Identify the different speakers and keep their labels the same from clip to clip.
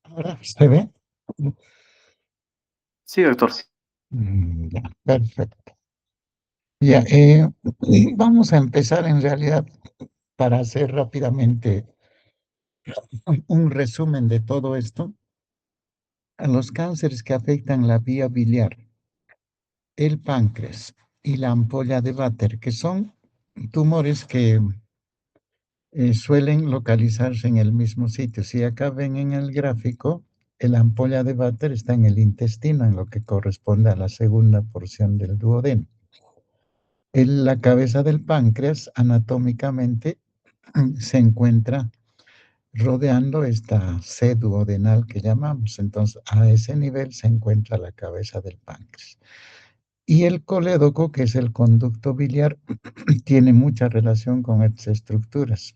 Speaker 1: ¿Ahora se ve?
Speaker 2: Sí, doctor. Sí.
Speaker 1: Ya, perfecto. Ya, vamos a empezar en realidad para hacer rápidamente un resumen de todo esto. A los cánceres que afectan la vía biliar, el páncreas y la ampolla de Vater, que son tumores que suelen localizarse en el mismo sitio. Si acá ven en el gráfico, la ampolla de Vater está en el intestino, en lo que corresponde a la segunda porción del duodeno. En la cabeza del páncreas, anatómicamente, se encuentra rodeando esta sed duodenal que llamamos. Entonces, a ese nivel se encuentra la cabeza del páncreas. Y el colédoco, que es el conducto biliar, tiene mucha relación con estas estructuras,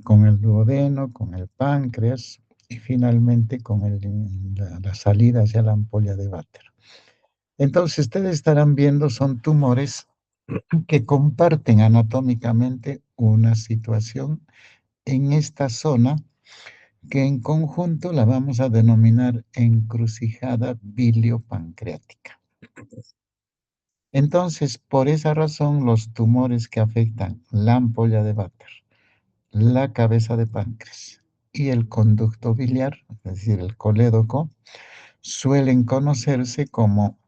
Speaker 1: con el duodeno, con el páncreas y finalmente con la salida hacia la ampolla de Vater. Entonces, ustedes estarán viendo, son tumores que comparten anatómicamente una situación en esta zona que en conjunto la vamos a denominar encrucijada biliopancreática. Entonces, por esa razón, los tumores que afectan la ampolla de Vater, la cabeza de páncreas y el conducto biliar, es decir, el colédoco, suelen conocerse como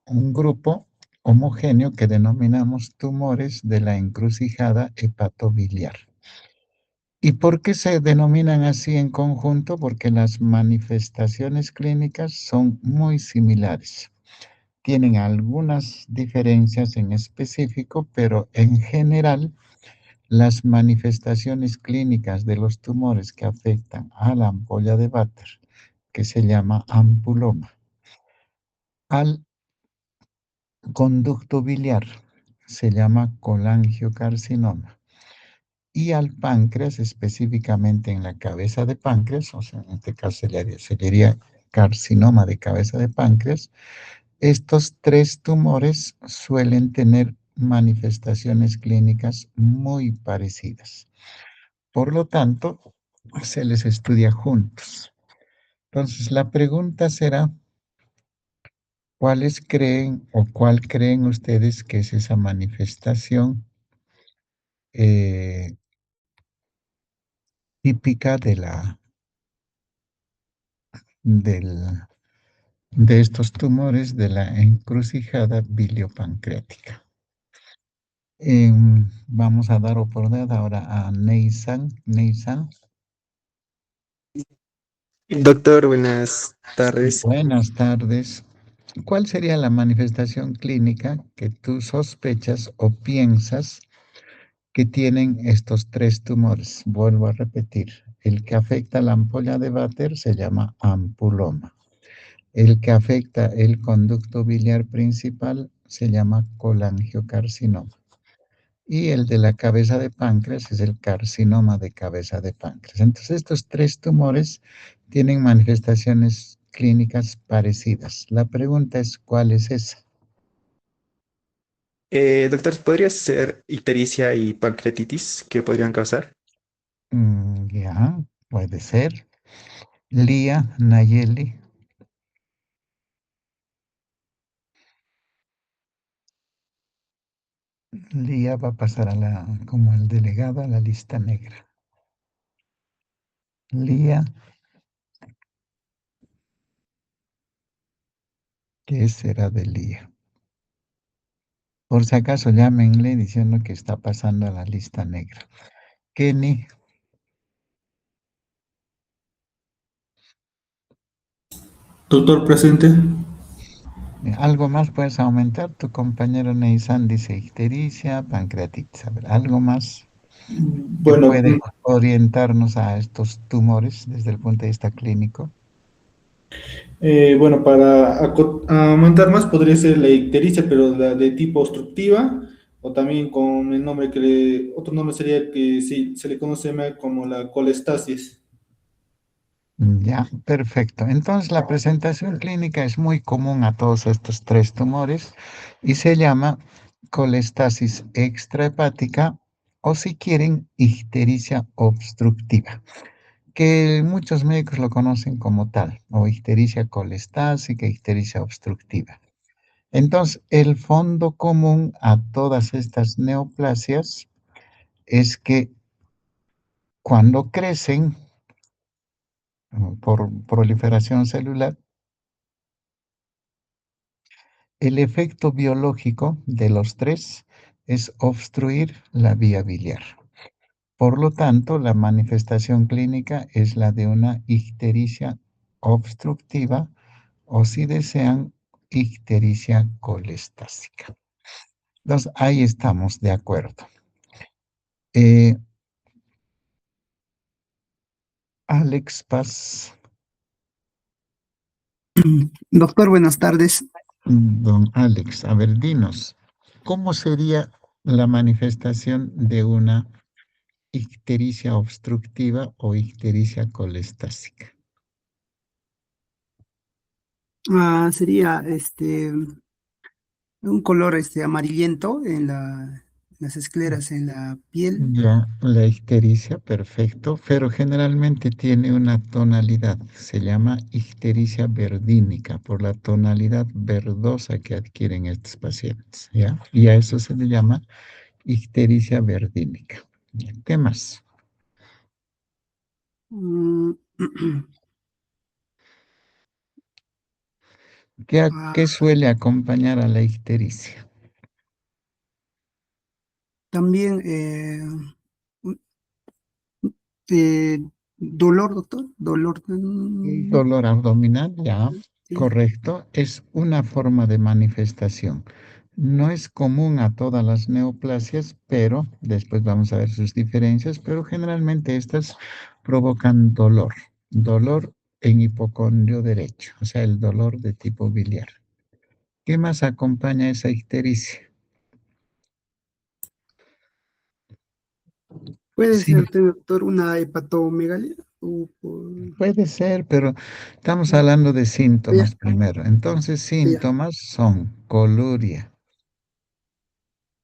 Speaker 1: un grupo homogéneo que denominamos tumores de la encrucijada hepatobiliar. ¿Y por qué se denominan así en conjunto? Porque las manifestaciones clínicas son muy similares. Tienen algunas diferencias en específico, pero en general las manifestaciones clínicas de los tumores que afectan a la ampolla de Vater, que se llama ampuloma, al conducto biliar, se llama colangiocarcinoma, y al páncreas, específicamente en la cabeza de páncreas, o sea, en este caso se diría carcinoma de cabeza de páncreas. Estos tres tumores suelen tener manifestaciones clínicas muy parecidas. Por lo tanto, se les estudia juntos. Entonces, la pregunta será, ¿cuáles creen o cuál creen ustedes que es esa manifestación eh, típica del, de estos tumores de la encrucijada biliopancreática? Vamos a dar oportunidad ahora a Neysan. Neysan,
Speaker 3: Doctor, buenas tardes.
Speaker 1: buenas tardes. ¿Cuál sería la manifestación clínica que tú sospechas o piensas que tienen estos tres tumores? Vuelvo a repetir, el que afecta la ampolla de Vater se llama ampuloma. El que afecta el conducto biliar principal se llama colangiocarcinoma. Y el de la cabeza de páncreas es el carcinoma de cabeza de páncreas. Entonces, estos tres tumores tienen manifestaciones clínicas parecidas. La pregunta es, ¿cuál es esa?
Speaker 3: Doctor, ¿podría ser ictericia y pancreatitis que podrían causar?
Speaker 1: Ya, puede ser. Lía, Nayeli. Lía va a pasar como el delegado a la lista negra. Lía, ¿qué será de Lía? Por si acaso, llámenle diciendo que está pasando a la lista negra. Kenny,
Speaker 4: Doctor presente.
Speaker 1: algo más puedes aumentar. Tu compañero Neysan dice ictericia, pancreatitis. A ver, algo más que
Speaker 4: Bueno,
Speaker 1: puede orientarnos a estos tumores desde el punto de vista clínico.
Speaker 4: bueno, para aumentar más podría ser la ictericia, pero la de tipo obstructiva, o también con el nombre otro nombre sería que sí, se le conoce más como la colestasis.
Speaker 1: Ya, perfecto. Entonces, la presentación clínica es muy común a todos estos tres tumores y se llama colestasis extrahepática o, si quieren, ictericia obstructiva. que muchos médicos lo conocen como tal, o ictericia colestásica, ictericia obstructiva. Entonces, el fondo común a todas estas neoplasias es que cuando crecen por proliferación celular, el efecto biológico de los tres es obstruir la vía biliar. Por lo tanto, la manifestación clínica es la de una ictericia obstructiva o, si desean, ictericia colestásica. Entonces, ahí estamos de acuerdo. Eh, Alex Paz,
Speaker 2: Doctor, buenas tardes.
Speaker 1: don Alex, a ver, dinos, ¿cómo sería la manifestación de una ictericia obstructiva o ictericia colestásica?
Speaker 2: Sería un color amarillento en las escleras en la piel.
Speaker 1: Ya, la ictericia, perfecto, pero generalmente tiene una tonalidad, se llama ictericia verdínica, por la tonalidad verdosa que adquieren estos pacientes, ¿ya? Y a eso se le llama ictericia verdínica. ¿Qué más?
Speaker 2: Mm,
Speaker 1: ¿Qué
Speaker 2: ah,
Speaker 1: suele acompañar a la ictericia?
Speaker 2: También eh, dolor, doctor, dolor.
Speaker 1: El dolor abdominal, ya,
Speaker 2: Sí.
Speaker 1: correcto, es una forma de manifestación. No es común a todas las neoplasias, pero después vamos a ver sus diferencias, pero generalmente estas provocan dolor, dolor en hipocondrio derecho, o sea, el dolor de tipo biliar. ¿Qué más acompaña esa ictericia?
Speaker 2: Puede
Speaker 1: Sí,
Speaker 2: ser, doctor, una hepatomegalia.
Speaker 1: puede ser, pero estamos hablando de
Speaker 2: Ya,
Speaker 1: síntomas primero. Entonces,
Speaker 2: ya.
Speaker 1: síntomas son coluria,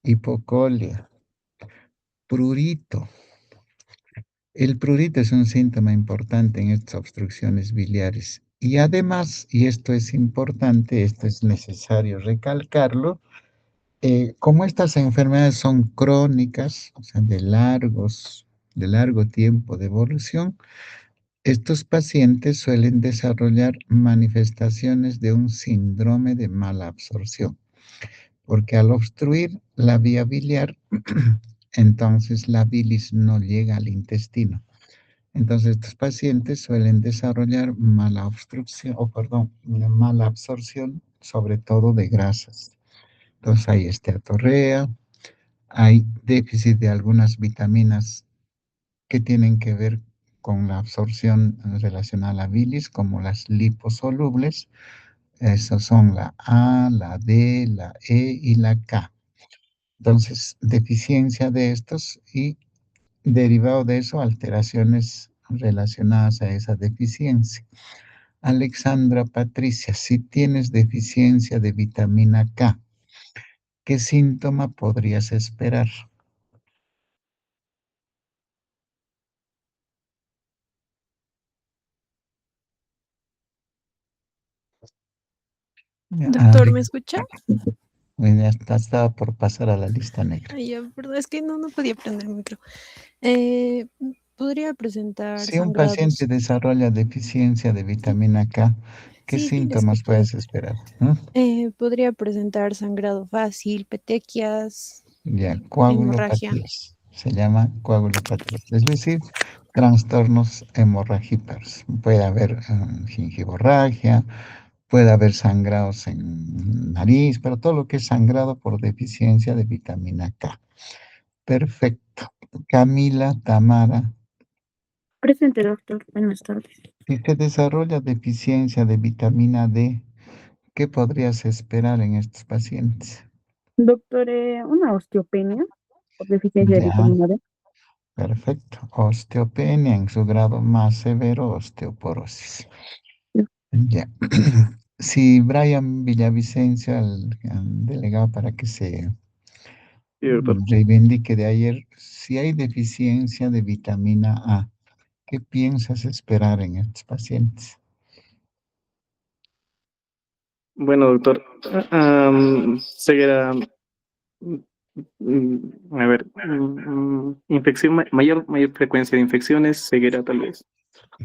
Speaker 1: hipocolia, prurito. El prurito es un síntoma importante en estas obstrucciones biliares. Y además, y esto es importante, esto es necesario recalcarlo, como estas enfermedades son crónicas, o sea, de largo tiempo de evolución, estos pacientes suelen desarrollar manifestaciones de un síndrome de mala absorción, porque al obstruir la vía biliar, entonces la bilis no llega al intestino. Entonces, estos pacientes suelen desarrollar mala obstrucción, o perdón, una mala absorción, sobre todo de grasas. Entonces, hay esteatorrea, hay déficit de algunas vitaminas que tienen que ver con la absorción relacionada a la bilis, como las liposolubles. Esas son la A, la D, la E y la K. Entonces, deficiencia de estos y derivado de eso, alteraciones relacionadas a esa deficiencia. Alexandra Patricia, si tienes deficiencia de vitamina K, ¿qué síntoma podrías esperar?
Speaker 5: Doctor,
Speaker 1: Alex,
Speaker 5: ¿me escucha?
Speaker 1: ya estaba por pasar a la lista negra.
Speaker 5: Ay, ya, perdón, es que no podía prender el micro. Eh, ¿Podría presentar
Speaker 1: Si un paciente
Speaker 5: sangrados?
Speaker 1: desarrolla deficiencia de
Speaker 5: Sí,
Speaker 1: vitamina K, ¿qué
Speaker 5: sí, sí, le
Speaker 1: síntomas
Speaker 5: escucho,
Speaker 1: puedes
Speaker 5: doctor.
Speaker 1: esperar? ¿Mm?
Speaker 5: Podría presentar sangrado fácil, petequias,
Speaker 1: Ya,
Speaker 5: hemorragia.
Speaker 1: coagulopatías. Se llama coagulopatías, es decir, trastornos hemorrágicos. Puede haber gingivorragia, puede haber sangrados en nariz, pero todo lo que es sangrado por deficiencia de vitamina K. Perfecto. Camila Tamara,
Speaker 6: Presente, doctor. Buenas tardes.
Speaker 1: si se desarrolla deficiencia de vitamina D, ¿qué podrías esperar en estos pacientes?
Speaker 6: Doctor, una osteopenia por deficiencia de
Speaker 1: Ya,
Speaker 6: vitamina D.
Speaker 1: perfecto. Osteopenia en su grado más severo, osteoporosis. Ya. Si Brian Villavicencio, al delegado para que se
Speaker 3: Sí, doctor.
Speaker 1: reivindique de ayer, si hay deficiencia de vitamina A, ¿Qué piensas esperar en estos pacientes?
Speaker 3: Bueno, doctor, ceguera, a ver, infección, mayor frecuencia de infecciones, ceguera tal vez.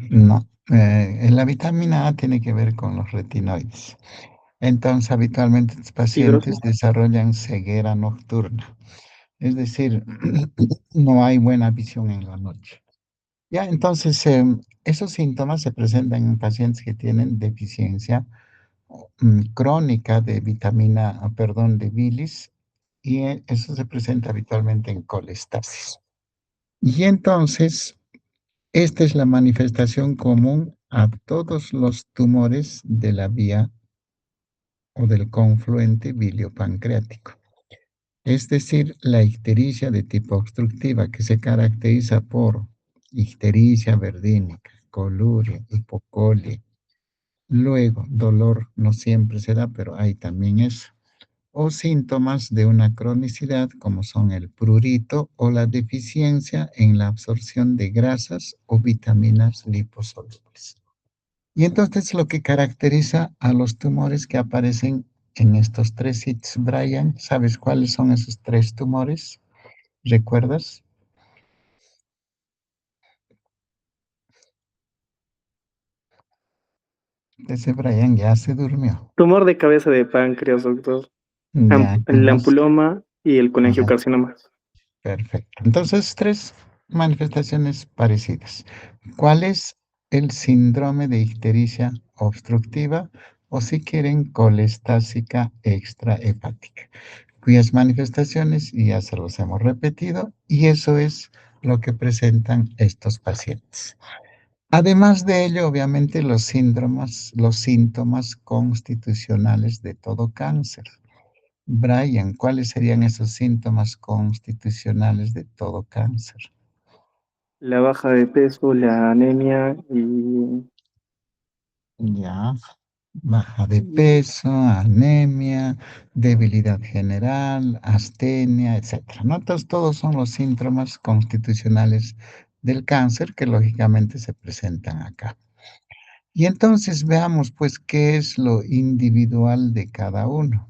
Speaker 1: No, la vitamina A tiene que ver con los retinoides. Entonces, habitualmente los pacientes
Speaker 3: Fibrosis.
Speaker 1: desarrollan ceguera nocturna, es decir, no hay buena visión en la noche. Ya, entonces, esos síntomas se presentan en pacientes que tienen deficiencia crónica de perdón, de bilis, y eso se presenta habitualmente en colestasis. Y entonces, esta es la manifestación común a todos los tumores de la vía o del confluente biliopancreático. Es decir, la ictericia de tipo obstructiva, que se caracteriza por ictericia verdínica, coluria, hipocolia. Luego, dolor no siempre se da, pero hay también eso. O síntomas de una cronicidad como son el prurito o la deficiencia en la absorción de grasas o vitaminas liposolubles. Y entonces lo que caracteriza a los tumores que aparecen en estos tres sitios, Brian, ¿sabes cuáles son esos tres tumores? ¿Recuerdas? Ese Brian ya se durmió.
Speaker 3: Tumor de cabeza de páncreas, doctor.
Speaker 1: Ya, ¿qué
Speaker 3: El
Speaker 1: más?
Speaker 3: ampuloma y el
Speaker 1: Ya,
Speaker 3: colangiocarcinoma.
Speaker 1: perfecto. Entonces, tres manifestaciones parecidas. ¿Cuál es el síndrome de ictericia obstructiva o si quieren colestásica extrahepática? Cuyas manifestaciones ya se los hemos repetido y eso es lo que presentan estos pacientes. Además de ello, obviamente, los síntomas constitucionales de todo cáncer. Brian, ¿cuáles serían esos síntomas constitucionales de todo cáncer?
Speaker 3: La baja de peso, la anemia y
Speaker 1: Ya, baja de peso, anemia, debilidad general, astenia, etcétera. ¿No? Entonces, todos son los síntomas constitucionales del cáncer que lógicamente se presentan acá. Y entonces veamos pues qué es lo individual de cada uno.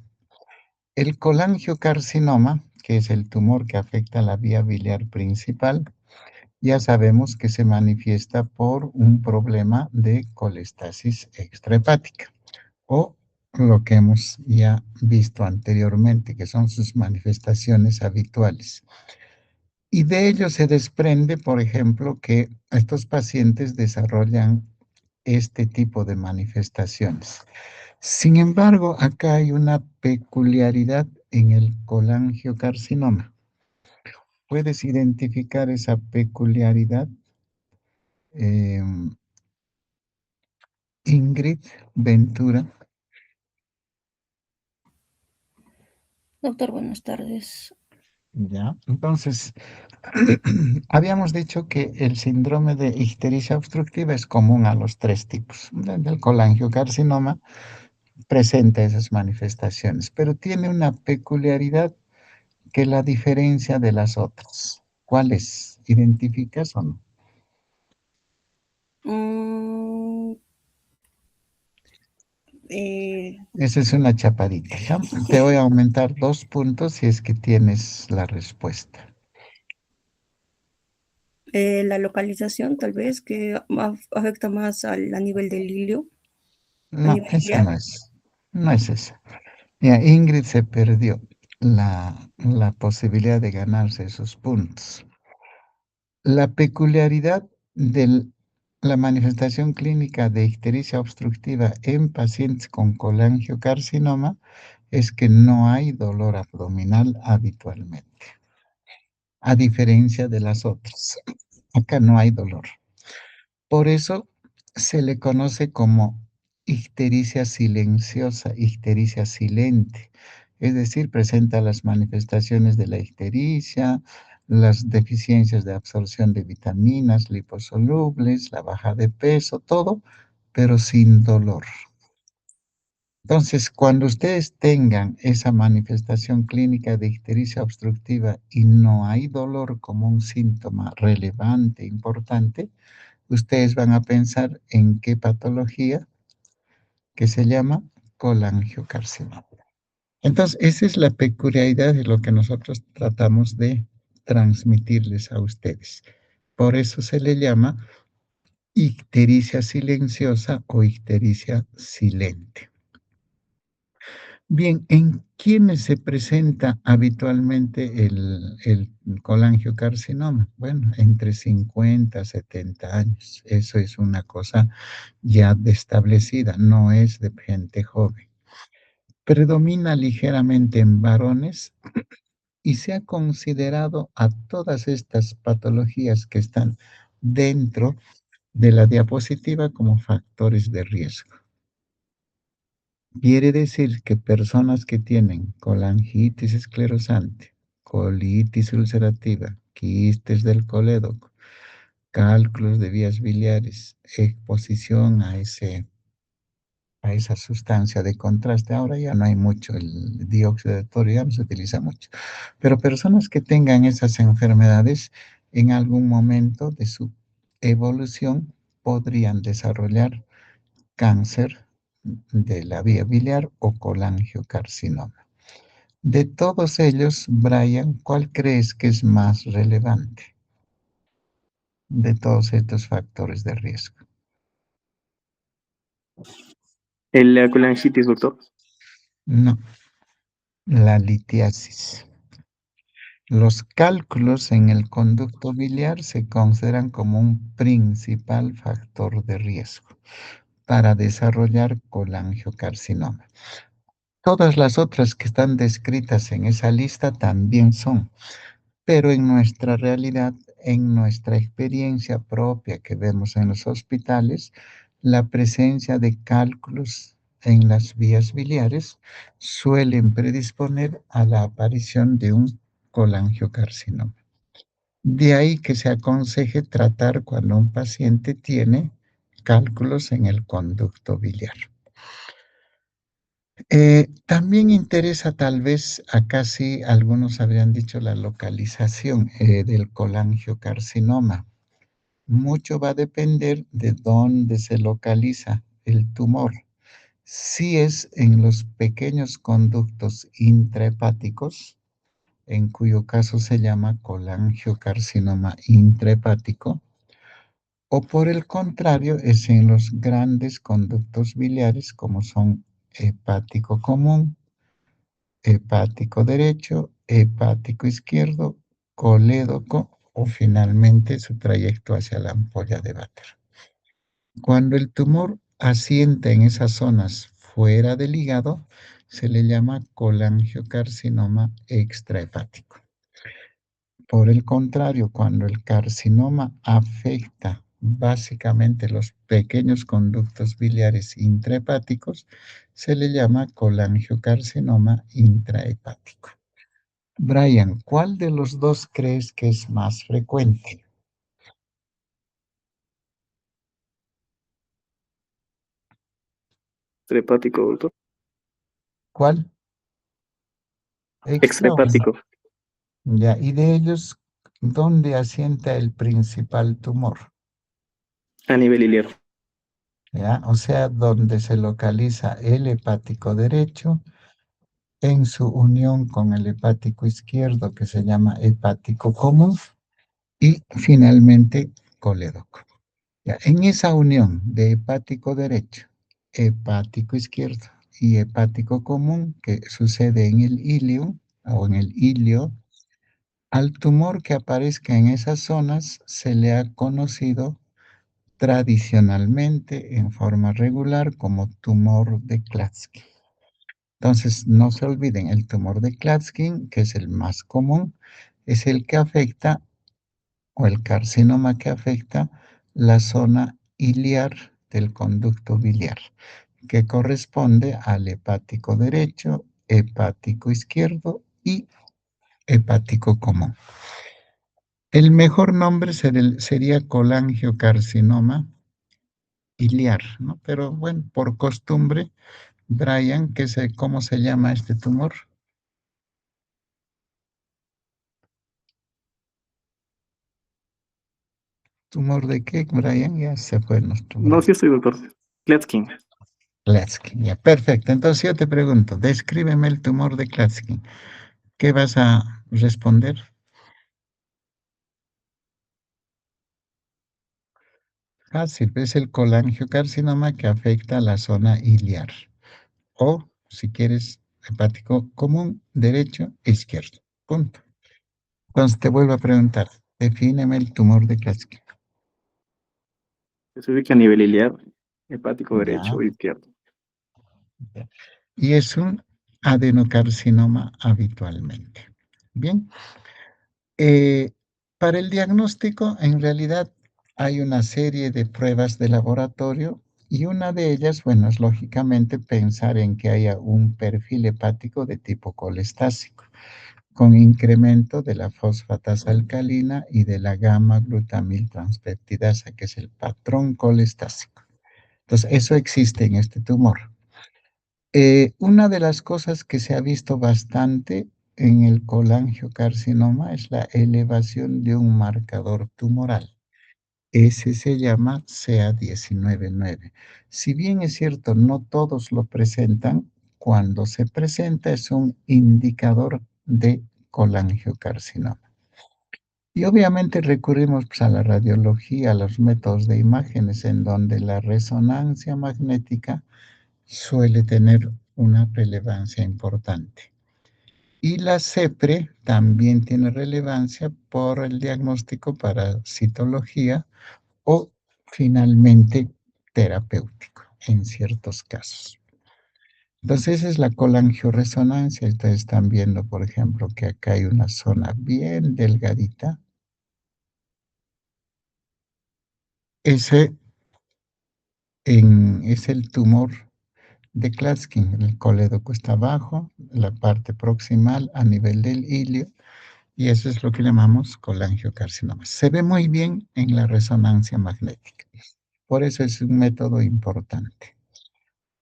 Speaker 1: El colangiocarcinoma, que es el tumor que afecta la vía biliar principal, ya sabemos que se manifiesta por un problema de colestasis extrahepática o lo que hemos ya visto anteriormente, que son sus manifestaciones habituales. Y de ello se desprende, por ejemplo, que estos pacientes desarrollan este tipo de manifestaciones. Sin embargo, acá hay una peculiaridad en el colangiocarcinoma. ¿Puedes identificar esa peculiaridad? Ingrid Ventura.
Speaker 7: Doctor, buenas tardes.
Speaker 1: Ya, entonces, habíamos dicho que el síndrome de ictericia obstructiva es común a los tres tipos. El colangiocarcinoma presenta esas manifestaciones, pero tiene una peculiaridad que la diferencia de las otras. ¿Cuál es? ¿Identificas o no?
Speaker 7: Mm, eh,
Speaker 1: Esa es una chapadita, ¿ya? Te voy a aumentar 2 puntos si es que tienes la respuesta.
Speaker 7: la localización, tal vez, que afecta más a nivel del hilio, a
Speaker 1: No,
Speaker 7: nivel
Speaker 1: esa
Speaker 7: biliar.
Speaker 1: no es. No es esa. Mira, Ingrid se perdió la posibilidad de ganarse esos puntos. La peculiaridad de la manifestación clínica de ictericia obstructiva en pacientes con colangiocarcinoma es que no hay dolor abdominal habitualmente, a diferencia de las otras. Acá no hay dolor. Por eso se le conoce como ictericia silenciosa, ictericia silente. Es decir, presenta las manifestaciones de la ictericia, las deficiencias de absorción de vitaminas liposolubles, la baja de peso, todo, pero sin dolor. Entonces, cuando ustedes tengan esa manifestación clínica de ictericia obstructiva y no hay dolor como un síntoma relevante, importante, ustedes van a pensar en qué patología que se llama colangiocarcinoma. Entonces, esa es la peculiaridad de lo que nosotros tratamos de transmitirles a ustedes. Por eso se le llama ictericia silenciosa o ictericia silente. Bien, ¿en quiénes se presenta habitualmente el colangiocarcinoma? Bueno, entre 50 a 70 años. Eso es una cosa ya establecida, no es de gente joven. Predomina ligeramente en varones y se ha considerado a todas estas patologías que están dentro de la diapositiva como factores de riesgo. Quiere decir que personas que tienen colangitis esclerosante, colitis ulcerativa, quistes del colédoco, cálculos de vías biliares, exposición a esa sustancia de contraste. Ahora ya no hay mucho, el dióxido de torio ya no se utiliza mucho. Pero personas que tengan esas enfermedades en algún momento de su evolución podrían desarrollar cáncer de la vía biliar o colangiocarcinoma. De todos ellos, Brian, ¿cuál crees que es más relevante de todos estos factores de riesgo?
Speaker 3: La colangitis, doctor.
Speaker 1: No, la litiasis. Los cálculos en el conducto biliar se consideran como un principal factor de riesgo para desarrollar colangiocarcinoma. Todas las otras que están descritas en esa lista también son, pero en nuestra realidad, en nuestra experiencia propia que vemos en los hospitales, la presencia de cálculos en las vías biliares suelen predisponer a la aparición de un colangiocarcinoma. De ahí que se aconseje tratar cuando un paciente tiene cálculos en el conducto biliar. También interesa tal vez, acá sí algunos habrían dicho la localización del colangiocarcinoma. Mucho va a depender de dónde se localiza el tumor. Si es en los pequeños conductos intrahepáticos, en cuyo caso se llama colangiocarcinoma intrahepático, o por el contrario, es en los grandes conductos biliares como son hepático común, hepático derecho, hepático izquierdo, colédoco o finalmente su trayecto hacia la ampolla de Vater. Cuando el tumor asienta en esas zonas fuera del hígado, se le llama colangiocarcinoma extrahepático. Por el contrario, cuando el carcinoma afecta básicamente los pequeños conductos biliares intrahepáticos, se le llama colangiocarcinoma intrahepático. Brian, ¿cuál de los dos crees que es más frecuente?
Speaker 3: Extrahepático, doctor.
Speaker 1: ¿Cuál? Extra o no.
Speaker 3: Extrahepático.
Speaker 1: Ya, y de ellos, ¿dónde asienta el principal tumor?
Speaker 3: A nivel iliar.
Speaker 1: ¿Ya? O sea, donde se localiza el hepático derecho en su unión con el hepático izquierdo, que se llama hepático común, y finalmente colédoco. Ya, en esa unión de hepático derecho, hepático izquierdo y hepático común, que sucede en el ilio o en el ilio, al tumor que aparezca en esas zonas se le ha conocido tradicionalmente en forma regular como tumor de Klatskin. Entonces, no se olviden, el tumor de Klatskin, que es el más común, es el que afecta o el carcinoma que afecta la zona iliar del conducto biliar, que corresponde al hepático derecho, hepático izquierdo y hepático común. El mejor nombre sería colangiocarcinoma iliar, ¿no? Pero bueno, por costumbre, Brian, ¿cómo se llama este tumor? ¿Tumor de qué, Brian? Ya se fue nuestro
Speaker 3: No,
Speaker 1: Brian.
Speaker 3: sí estoy, doctor. Kletskin.
Speaker 1: Klatskin, ya, perfecto. Entonces yo te pregunto, descríbeme el tumor de Klatskin. ¿Qué vas a responder? Fácil, es el colangiocarcinoma que afecta a la zona iliar. O, si quieres, hepático común, derecho e izquierdo. Punto. Entonces te vuelvo a preguntar, defíneme el tumor de Klatskin.
Speaker 3: Que se ubica a nivel iliar, hepático
Speaker 1: Ya,
Speaker 3: derecho o izquierdo.
Speaker 1: ya. Y es un adenocarcinoma habitualmente. Bien. Eh, para el diagnóstico, en realidad hay una serie de pruebas de laboratorio y una de ellas, bueno, es lógicamente pensar en que haya un perfil hepático de tipo colestásico, con incremento de la fosfatasa alcalina y de la gamma glutamil transpeptidasa, que es el patrón colestásico. Entonces, eso existe en este tumor. Una de las cosas que se ha visto bastante en el colangiocarcinoma es la elevación de un marcador tumoral. Ese se llama CA19-9. Si bien es cierto, no todos lo presentan, cuando se presenta es un indicador de colangiocarcinoma. Y obviamente recurrimos pues, a la radiología, a los métodos de imágenes en donde la resonancia magnética suele tener una relevancia importante. Y la CEPRE también tiene relevancia por el diagnóstico para citología o finalmente terapéutico en ciertos casos. Entonces, esa es la colangioresonancia. Ustedes están viendo, por ejemplo, que acá hay una zona bien delgadita. Ese es el tumor de Klatskin. El colédoco está abajo, la parte proximal a nivel del ilio, y eso es lo que llamamos colangiocarcinoma. Se ve muy bien en la resonancia magnética. Por eso es un método importante.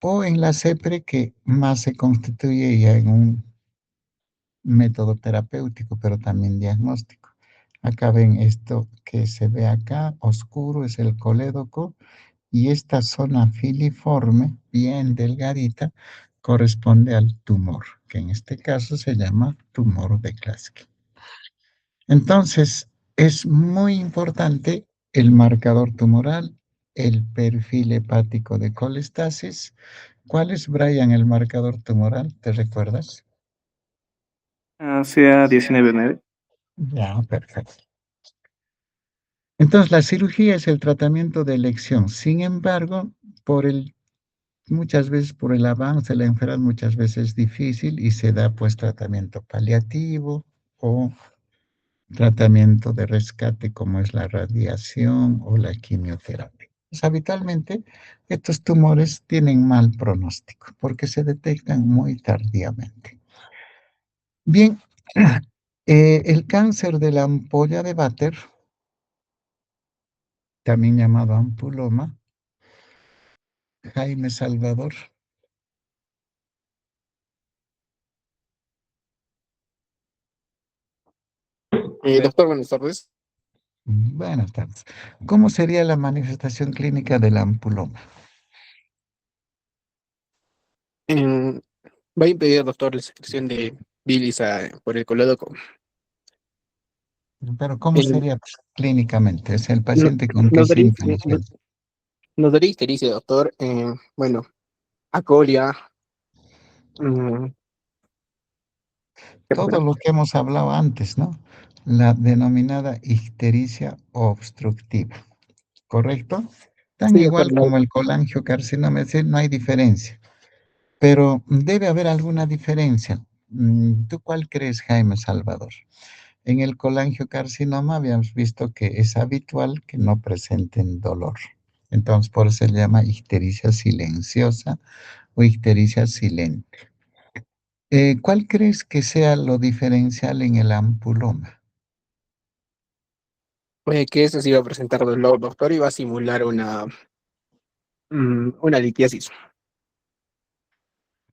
Speaker 1: O en la CEPRE, que más se constituye ya en un método terapéutico, pero también diagnóstico. Acá ven esto que se ve acá, oscuro, es el colédoco, y esta zona filiforme, bien delgadita, corresponde al tumor, que en este caso se llama tumor de Klatskin. Entonces, es muy importante el marcador tumoral, el perfil hepático de colestasis. ¿Cuál es, Brian, el marcador tumoral? ¿Te recuerdas?
Speaker 3: CA19-9.
Speaker 1: Ya, perfecto. Entonces, la cirugía es el tratamiento de elección. Sin embargo, muchas veces por el avance de la enfermedad, muchas veces es difícil y se da pues tratamiento paliativo o tratamiento de rescate como es la radiación o la quimioterapia. Pues, habitualmente estos tumores tienen mal pronóstico porque se detectan muy tardíamente. Bien, el cáncer de la ampolla de Vater, también llamado ampuloma, Jaime Salvador.
Speaker 8: Doctor, buenas tardes.
Speaker 1: Buenas tardes. ¿Cómo sería la manifestación clínica del ampuloma?
Speaker 8: Em, Va a impedir, doctor, la secreción de bilis por el colédoco.
Speaker 1: Pero ¿cómo
Speaker 8: Em,
Speaker 1: sería clínicamente? ¿Es el
Speaker 8: no-
Speaker 1: paciente con qué
Speaker 8: nos daría,
Speaker 1: síntomas viene?
Speaker 8: nos daría ictericia, doctor. Bueno, acolia. mm, ¿Qué más
Speaker 1: Todo
Speaker 8: será?
Speaker 1: lo que hemos hablado antes, ¿no? La denominada ictericia obstructiva, ¿correcto? Tan
Speaker 8: Sí, doctor.
Speaker 1: igual como el colangiocarcinoma, es decir, no hay diferencia. Pero debe haber alguna diferencia. ¿Tú cuál crees, Jaime Salvador? En el colangiocarcinoma habíamos visto que es habitual que no presenten dolor. Entonces, por eso se llama ictericia silenciosa o ictericia silente. ¿Cuál crees que sea lo diferencial en el ampuloma?
Speaker 8: Que eso se iba a presentar dolor, doctor, y va a simular una litiasis.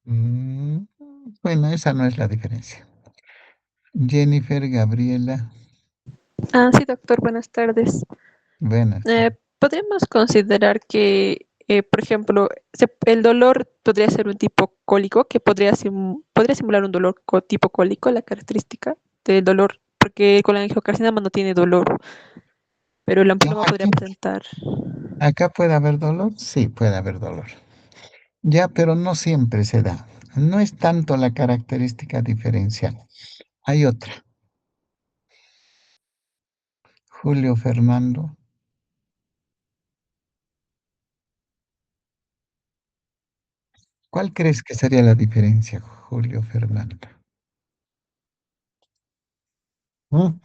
Speaker 1: Mm, bueno, esa no es la diferencia. Jennifer, Gabriela,
Speaker 5: Ah, sí, doctor, buenas tardes.
Speaker 1: Buenas.
Speaker 5: Podríamos considerar que, por ejemplo, el dolor podría ser un tipo cólico, que podría simular un dolor tipo cólico, la característica del dolor, porque con la angiocarcinoma no tiene dolor, pero el
Speaker 1: No,
Speaker 5: ampuloma podría presentar.
Speaker 1: acá puede haber dolor, sí, puede haber dolor. Ya, pero no siempre se da. No es tanto la característica diferencial. Hay otra. Julio Fernando. ¿Cuál crees que sería la diferencia, Julio Fernando? ¿Mm?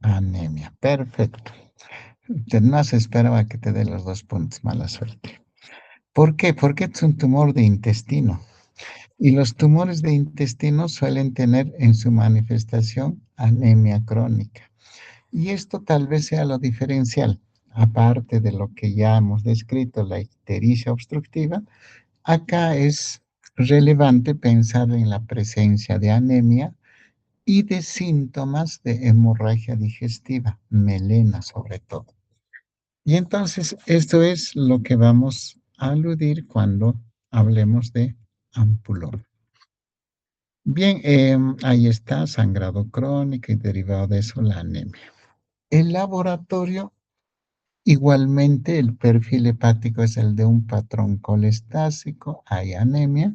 Speaker 1: Anemia, perfecto. No se esperaba que te dé los 2 puntos, mala suerte. ¿Por qué? Porque es un tumor de intestino. Y los tumores de intestino suelen tener en su manifestación anemia crónica. Y esto tal vez sea lo diferencial, aparte de lo que ya hemos descrito, la ictericia obstructiva. Acá es relevante pensar en la presencia de anemia y de síntomas de hemorragia digestiva, melena sobre todo. Y entonces esto es lo que vamos a aludir cuando hablemos de ampulón. Bien, ahí está, sangrado crónico y derivado de eso la anemia. El laboratorio, igualmente, el perfil hepático es el de un patrón colestásico, hay anemia.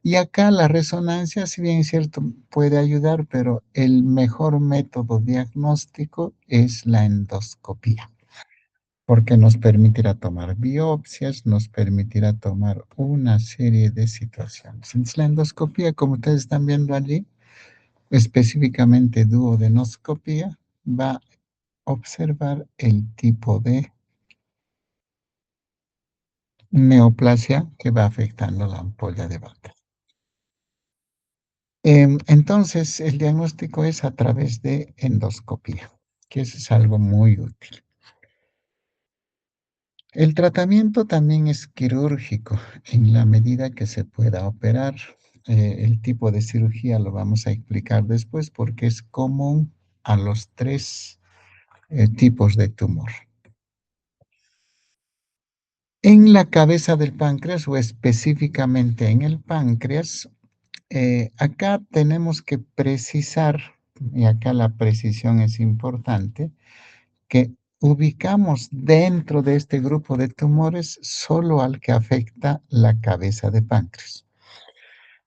Speaker 1: Y acá la resonancia, si bien es cierto, puede ayudar, pero el mejor método diagnóstico es la endoscopía, porque nos permitirá tomar biopsias, nos permitirá tomar una serie de situaciones. Entonces, la endoscopía, como ustedes están viendo allí, específicamente duodenoscopía, va a observar el tipo de neoplasia que va afectando la ampolla de Barker. Entonces, el diagnóstico es a través de endoscopía, que eso es algo muy útil. El tratamiento también es quirúrgico en la medida que se pueda operar. El tipo de cirugía lo vamos a explicar después porque es común a los 3 tipos de tumor. En la cabeza del páncreas o específicamente en el páncreas, acá tenemos que precisar, y acá la precisión es importante, que ubicamos dentro de este grupo de tumores solo al que afecta la cabeza de páncreas,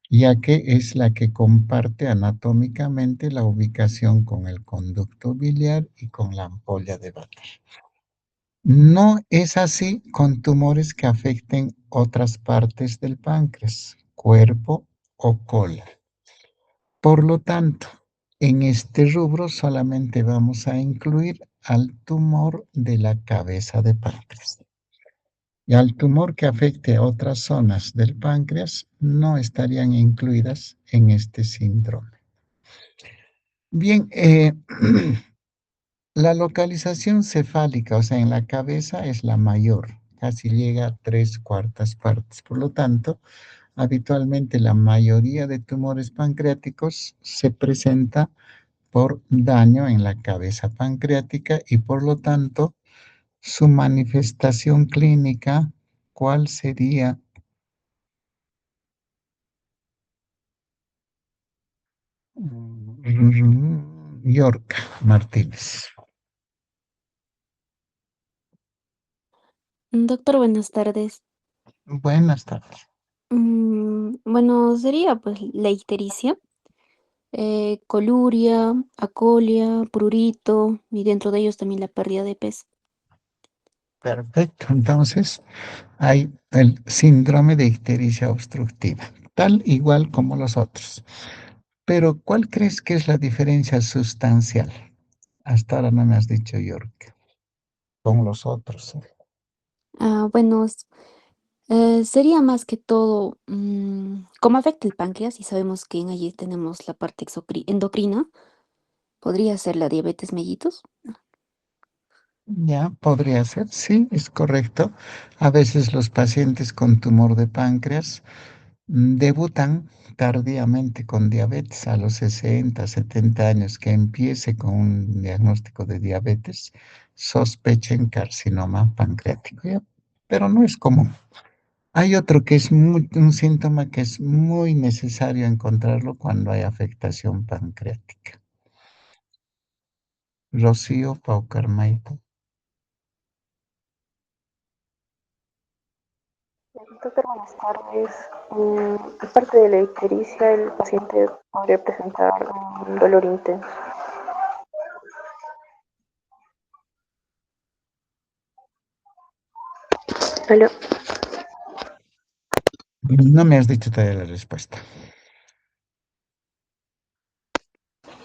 Speaker 1: ya que es la que comparte anatómicamente la ubicación con el conducto biliar y con la ampolla de Barker. No es así con tumores que afecten otras partes del páncreas, cuerpo o cola. Por lo tanto, en este rubro solamente vamos a incluir al tumor de la cabeza de páncreas. Y al tumor que afecte a otras zonas del páncreas no estarían incluidas en este síndrome. Bien, la localización cefálica, o sea, en la cabeza es la mayor, casi llega a 3/4 partes. Por lo tanto, habitualmente la mayoría de tumores pancreáticos se presenta por daño en la cabeza pancreática y por lo tanto su manifestación clínica, ¿cuál sería? York Martínez.
Speaker 9: Doctor, buenas tardes.
Speaker 1: Buenas tardes.
Speaker 9: Bueno, sería pues la ictericia, coluria, acolia, prurito y dentro de ellos también la pérdida de peso.
Speaker 1: Perfecto. Entonces, hay el síndrome de ictericia obstructiva, tal igual como los otros. Pero, ¿cuál crees que es la diferencia sustancial? Hasta ahora no me has dicho, York, con los otros.
Speaker 9: Bueno, sería más que todo cómo afecta el páncreas y sabemos que en allí tenemos la parte endocrina. Podría ser la diabetes mellitus.
Speaker 1: Ya, podría ser, sí, es correcto. A veces los pacientes con tumor de páncreas debutan tardíamente con diabetes a los 60, 70 años, que empiece con un diagnóstico de diabetes, sospechen carcinoma pancreático, ¿ya? Pero no es común. Hay otro que es un síntoma que es muy necesario encontrarlo cuando hay afectación pancreática. Rocío Paucarmaita.
Speaker 10: Doctor, buenas tardes. Aparte de la ictericia, el paciente podría presentar un dolor intenso. ¿Aló?
Speaker 1: No me has dicho todavía la respuesta.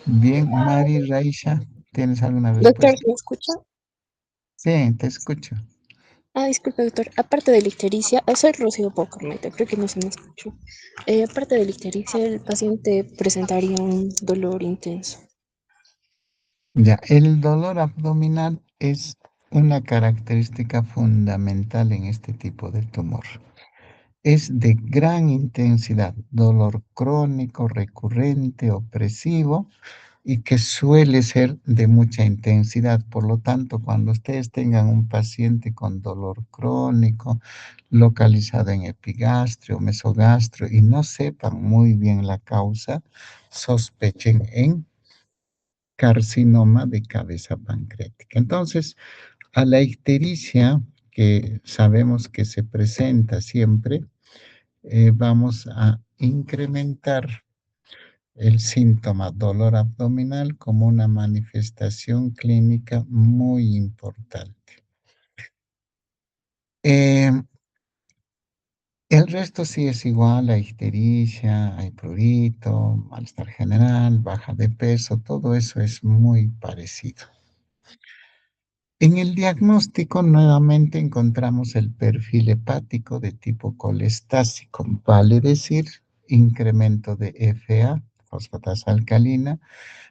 Speaker 1: Bien, Mari Raisha, ¿tienes alguna
Speaker 11: Doctor,
Speaker 1: respuesta?
Speaker 11: ¿me escucha?
Speaker 1: Sí, te escucho.
Speaker 11: Disculpe, doctor. Aparte de la ictericia, soy Rocío Pocorneta, creo que no se me escuchó. Aparte de la ictericia, el paciente presentaría un dolor intenso.
Speaker 1: Ya, el dolor abdominal es una característica fundamental en este tipo de tumor. Es de gran intensidad, dolor crónico, recurrente, opresivo y que suele ser de mucha intensidad. Por lo tanto, cuando ustedes tengan un paciente con dolor crónico localizado en epigastrio, mesogastrio y no sepan muy bien la causa, sospechen en carcinoma de cabeza pancreática. Entonces, a la ictericia, que sabemos que se presenta siempre, vamos a incrementar el síntoma dolor abdominal como una manifestación clínica muy importante. Eh, el resto sí es igual, hay ictericia, hay prurito, malestar general, baja de peso, todo eso es muy parecido. En el diagnóstico nuevamente encontramos el perfil hepático de tipo colestásico, vale decir, incremento de FA, fosfatasa alcalina,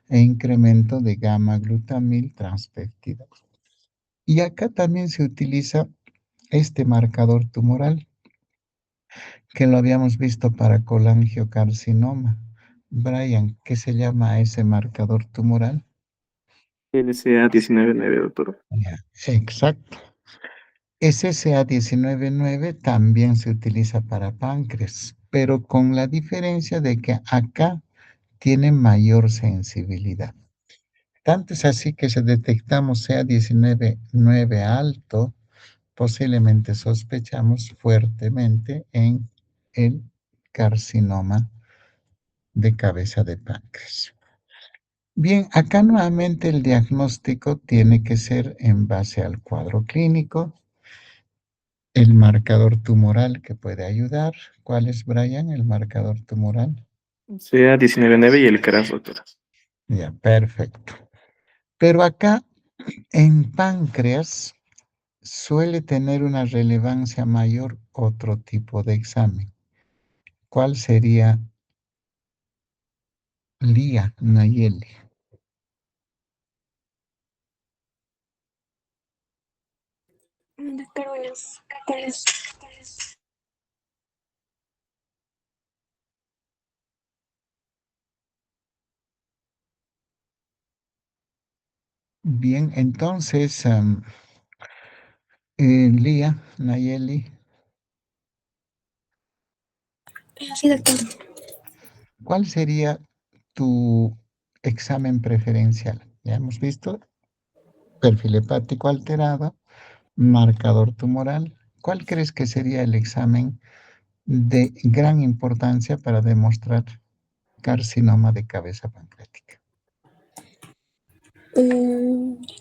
Speaker 1: e incremento de gamma-glutamil transpeptidasa. Y acá también se utiliza este marcador tumoral, que lo habíamos visto para colangiocarcinoma. Brian, ¿qué se llama ese marcador tumoral?
Speaker 3: LCA19-9, doctor.
Speaker 1: Ya, exacto. SCA19-9 también se utiliza para páncreas, pero con la diferencia de que acá tiene mayor sensibilidad. Tanto es así que si detectamos CA19-9 alto, posiblemente sospechamos fuertemente en el carcinoma de cabeza de páncreas. Bien, acá nuevamente el diagnóstico tiene que ser en base al cuadro clínico, el marcador tumoral que puede ayudar. ¿Cuál es, Brian, el marcador tumoral?
Speaker 3: CA19-9 y el CRAS, doctor.
Speaker 1: Ya, perfecto. Pero acá en páncreas suele tener una relevancia mayor otro tipo de examen. ¿Cuál sería, Lía Nayeli?
Speaker 11: Doctor, buenas tardes.
Speaker 1: Bien, entonces, Lía Nayeli,
Speaker 11: Sí, doctor.
Speaker 1: ¿cuál sería tu examen preferencial? Ya hemos visto perfil hepático alterado, marcador tumoral. ¿Cuál crees que sería el examen de gran importancia para demostrar carcinoma de cabeza pancreática?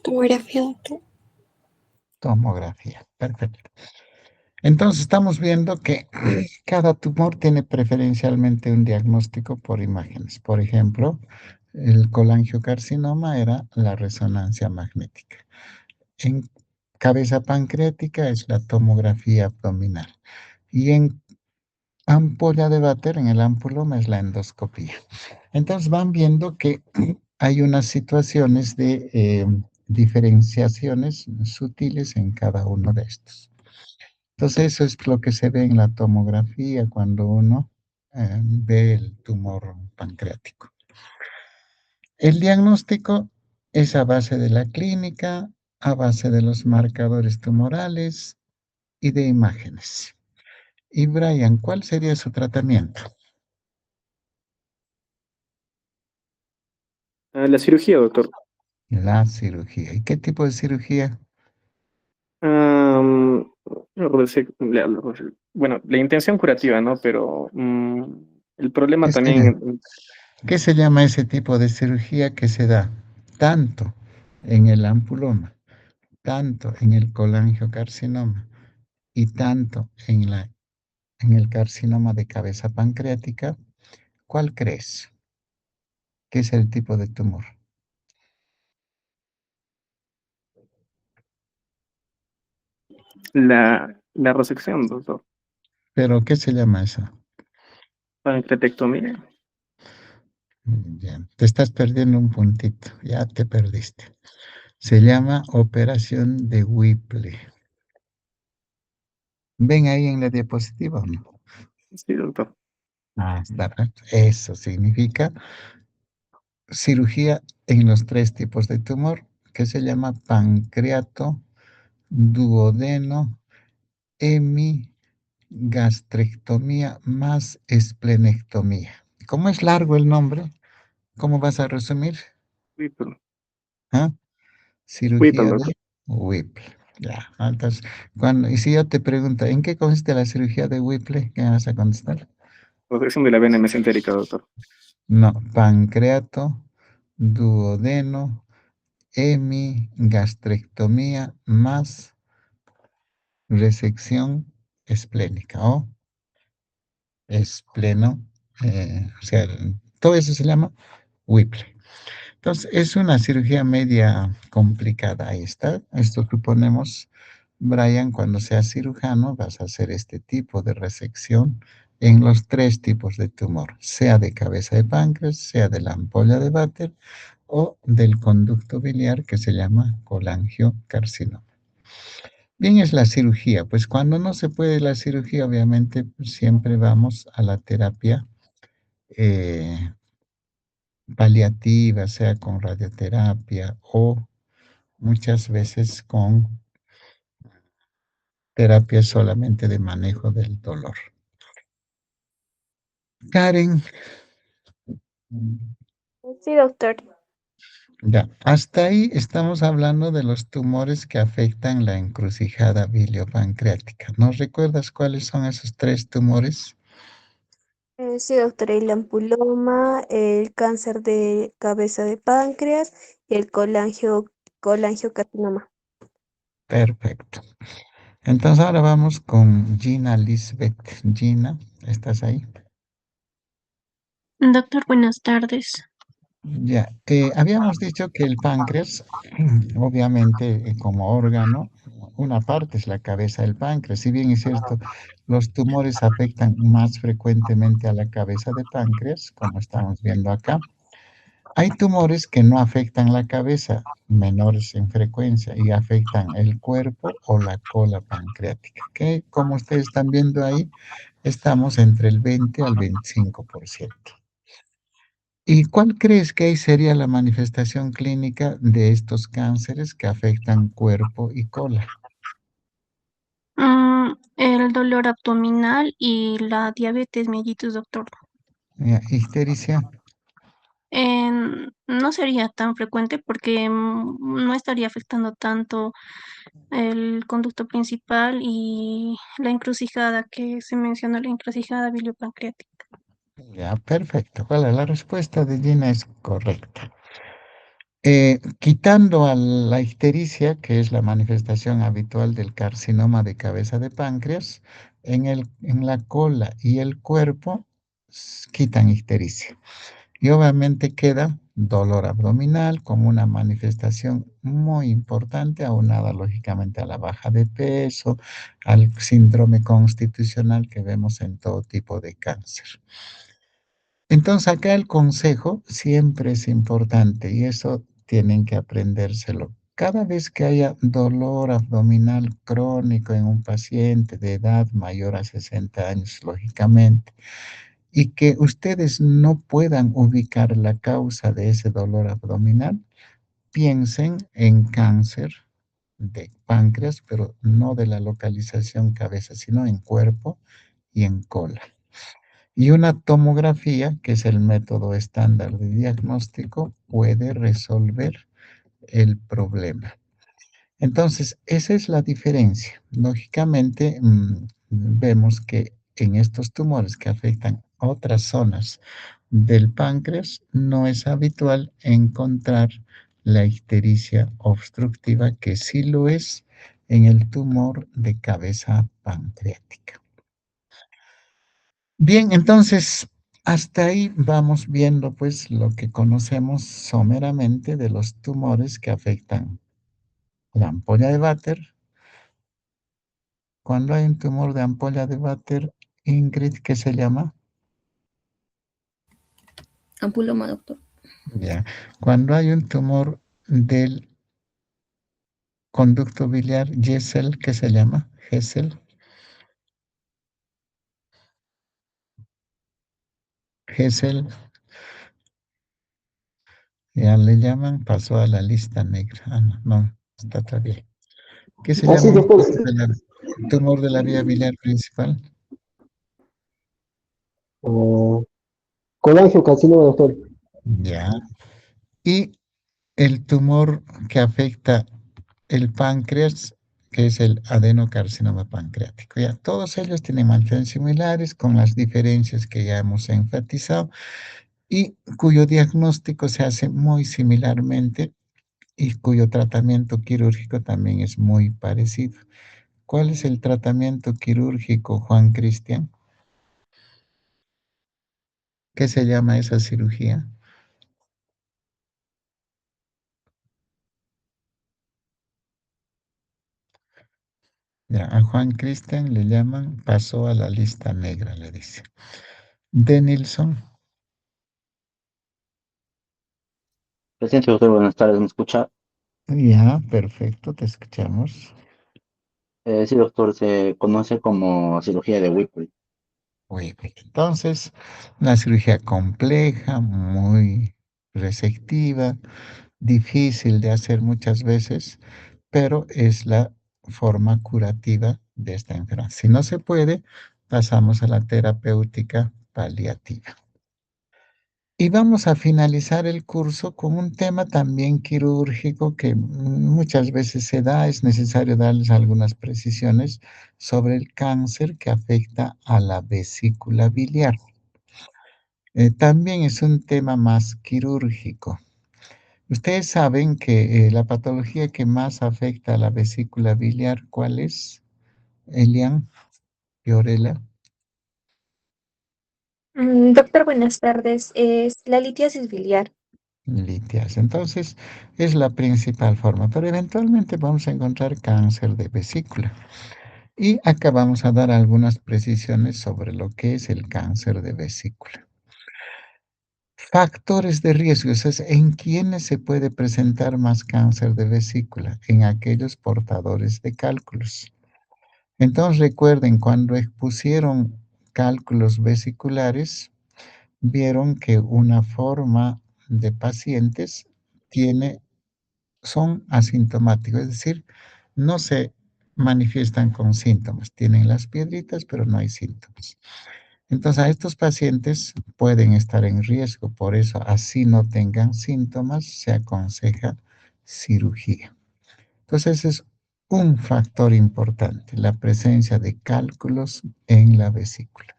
Speaker 11: Tomografía, doctor.
Speaker 1: Tomografía, perfecto. Entonces estamos viendo que cada tumor tiene preferencialmente un diagnóstico por imágenes. Por ejemplo, el colangiocarcinoma era la resonancia magnética. En cabeza pancreática es la tomografía abdominal. Y en ampolla de Vater, en el ampuloma, es la endoscopía. Entonces van viendo que hay unas situaciones de diferenciaciones sutiles en cada uno de estos. Entonces eso es lo que se ve en la tomografía cuando uno ve el tumor pancreático. El diagnóstico es a base de la clínica, a base de los marcadores tumorales y de imágenes. Y Brian, ¿cuál sería su tratamiento?
Speaker 3: La cirugía, doctor.
Speaker 1: La cirugía. ¿Y qué tipo de cirugía?
Speaker 3: Am, bueno, la intención curativa, ¿no? Pero el problema
Speaker 1: ¿Qué se llama,
Speaker 3: también,
Speaker 1: qué se llama ese tipo de cirugía que se da tanto en el ampuloma, tanto en el colangiocarcinoma y tanto en el carcinoma de cabeza pancreática? ¿Cuál crees que es el tipo de tumor?
Speaker 3: la resección, doctor.
Speaker 1: ¿Pero qué se llama eso?
Speaker 3: Pancreatectomía.
Speaker 1: Bien, te estás perdiendo un puntito, ya te perdiste. Se llama operación de Whipple. ¿Ven ahí en la diapositiva o no?
Speaker 3: Sí, doctor.
Speaker 1: Ah, está bien. Eso significa cirugía en los tres tipos de tumor, que se llama pancreato, duodeno, hemigastrectomía más esplenectomía. ¿Cómo es largo el nombre? ¿Cómo vas a resumir?
Speaker 3: Whipple.
Speaker 1: ¿Ah?
Speaker 3: Whipple,
Speaker 1: Cirugía
Speaker 3: doctor.
Speaker 1: de Whipple. Ya, entonces, y si yo te pregunto, ¿en qué consiste la cirugía de Whipple? ¿Qué vas a contestar?
Speaker 3: Resección de la vena mesentérica, doctor.
Speaker 1: No, pancreato, duodeno, hemigastrectomía más resección esplénica o espleno, o sea, todo eso se llama Whipple. Entonces, es una cirugía media complicada. Ahí está. Esto suponemos, Brian, cuando seas cirujano, vas a hacer este tipo de resección en los tres tipos de tumor, sea de cabeza de páncreas, sea de la ampolla de Vater o del conducto biliar que se llama colangiocarcinoma. Bien, es la cirugía. Pues cuando no se puede la cirugía, obviamente, pues, siempre vamos a la terapia eh, paliativa, sea con radioterapia o muchas veces con terapia solamente de manejo del dolor. Karen,
Speaker 11: Sí, doctor.
Speaker 1: ya, hasta ahí estamos hablando de los tumores que afectan la encrucijada biliopancreática. ¿No recuerdas cuáles son esos tres tumores?
Speaker 11: Sí, doctor, el ampuloma, el cáncer de cabeza de páncreas y el colangiocarcinoma.
Speaker 1: Perfecto. Entonces ahora vamos con Gina Lisbeth. Gina, ¿estás ahí?
Speaker 12: Doctor, buenas tardes.
Speaker 1: Ya, habíamos dicho que el páncreas, obviamente como órgano, una parte es la cabeza del páncreas. Si bien es cierto, los tumores afectan más frecuentemente a la cabeza de páncreas, como estamos viendo acá. Hay tumores que no afectan la cabeza, menores en frecuencia, y afectan el cuerpo o la cola pancreática, que como ustedes están viendo ahí, estamos entre el 20 al 25%. ¿Y cuál crees que ahí sería la manifestación clínica de estos cánceres que afectan cuerpo y cola?
Speaker 12: El dolor abdominal y la diabetes mellitus, doctor.
Speaker 1: Ictericia,
Speaker 12: No sería tan frecuente porque no estaría afectando tanto el conducto principal y la encrucijada que se menciona, la encrucijada biliopancreática.
Speaker 1: ya, perfecto. Bueno, la respuesta de Gina es correcta. Quitando a la ictericia, que es la manifestación habitual del carcinoma de cabeza de páncreas, en la cola y el cuerpo quitan ictericia. Y obviamente queda dolor abdominal como una manifestación muy importante, aunada lógicamente a la baja de peso, al síndrome constitucional que vemos en todo tipo de cáncer. Entonces acá el consejo siempre es importante y eso tienen que aprendérselo. Cada vez que haya dolor abdominal crónico en un paciente de edad mayor a 60 años, lógicamente, y que ustedes no puedan ubicar la causa de ese dolor abdominal, piensen en cáncer de páncreas, pero no de la localización cabeza, sino en cuerpo y en cola. Y una tomografía, que es el método estándar de diagnóstico, puede resolver el problema. Entonces, esa es la diferencia. Lógicamente, vemos que en estos tumores que afectan otras zonas del páncreas, no es habitual encontrar la ictericia obstructiva, que sí lo es en el tumor de cabeza pancreática. Bien, entonces, hasta ahí vamos viendo pues lo que conocemos someramente de los tumores que afectan la ampolla de Vater. Cuando hay un tumor de ampolla de Vater, Ingrid, ¿qué se llama?
Speaker 7: Ampuloma, doctor.
Speaker 1: Ya. Cuando hay un tumor del conducto biliar, Gesell, ¿qué se llama? Gesell. Gesell, ya le llaman, pasó a la lista negra. Ah, no, no, está todavía. ¿Qué se llama
Speaker 13: Sí,
Speaker 1: un
Speaker 13: doctor.
Speaker 1: tumor de la vía biliar principal?
Speaker 13: Colangiocarcinoma, doctor.
Speaker 1: Ya. Y el tumor que afecta el páncreas, que es el adenocarcinoma pancreático. Ya, todos ellos tienen manchones similares, con las diferencias que ya hemos enfatizado, y cuyo diagnóstico se hace muy similarmente y cuyo tratamiento quirúrgico también es muy parecido. ¿Cuál es el tratamiento quirúrgico, Juan Cristian? ¿Qué se llama esa cirugía? Ya, a Juan Cristian le llaman, pasó a la lista negra, le dice. Denilson.
Speaker 14: Presente, doctor, buenas tardes, ¿me escucha?
Speaker 1: Ya, perfecto, te escuchamos.
Speaker 14: Sí, doctor, se conoce como cirugía de Whipple.
Speaker 1: Muy bien. Entonces, una cirugía compleja, muy resectiva, difícil de hacer muchas veces, pero es la forma curativa de esta enfermedad. Si no se puede, pasamos a la terapéutica paliativa. Y vamos a finalizar el curso con un tema también quirúrgico que muchas veces se da, es necesario darles algunas precisiones sobre el cáncer que afecta a la vesícula biliar. También es un tema más quirúrgico. Ustedes saben que la patología que más afecta a la vesícula biliar, ¿cuál es? Elian, Fiorella.
Speaker 15: Doctor, buenas tardes. Es la litiasis biliar.
Speaker 1: Litias. Entonces, es la principal forma, pero eventualmente vamos a encontrar cáncer de vesícula. Y acá vamos a dar algunas precisiones sobre lo que es el cáncer de vesícula. Factores de riesgo, es en quiénes se puede presentar más cáncer de vesícula, en aquellos portadores de cálculos. Entonces recuerden, cuando expusieron cálculos vesiculares, vieron que una forma de pacientes son asintomáticos, es decir, no se manifiestan con síntomas. Tienen las piedritas, pero no hay síntomas. Entonces, a estos pacientes pueden estar en riesgo, por eso, así no tengan síntomas, se aconseja cirugía. Entonces, ese es un factor importante, la presencia de cálculos en la vesícula.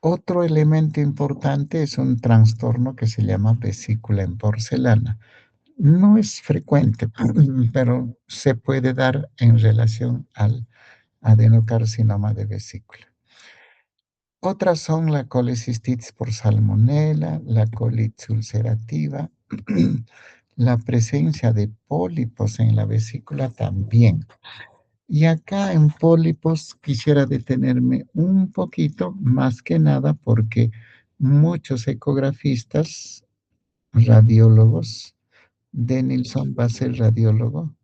Speaker 1: Otro elemento importante es un trastorno que se llama vesícula en porcelana. No es frecuente, pero se puede dar en relación al adenocarcinoma de vesícula. Otras son la colecistitis por salmonela, la colitis ulcerativa, la presencia de pólipos en la vesícula también. Y acá en pólipos quisiera detenerme un poquito, más que nada porque muchos ecografistas, radiólogos, Denilson va a ser radiólogo.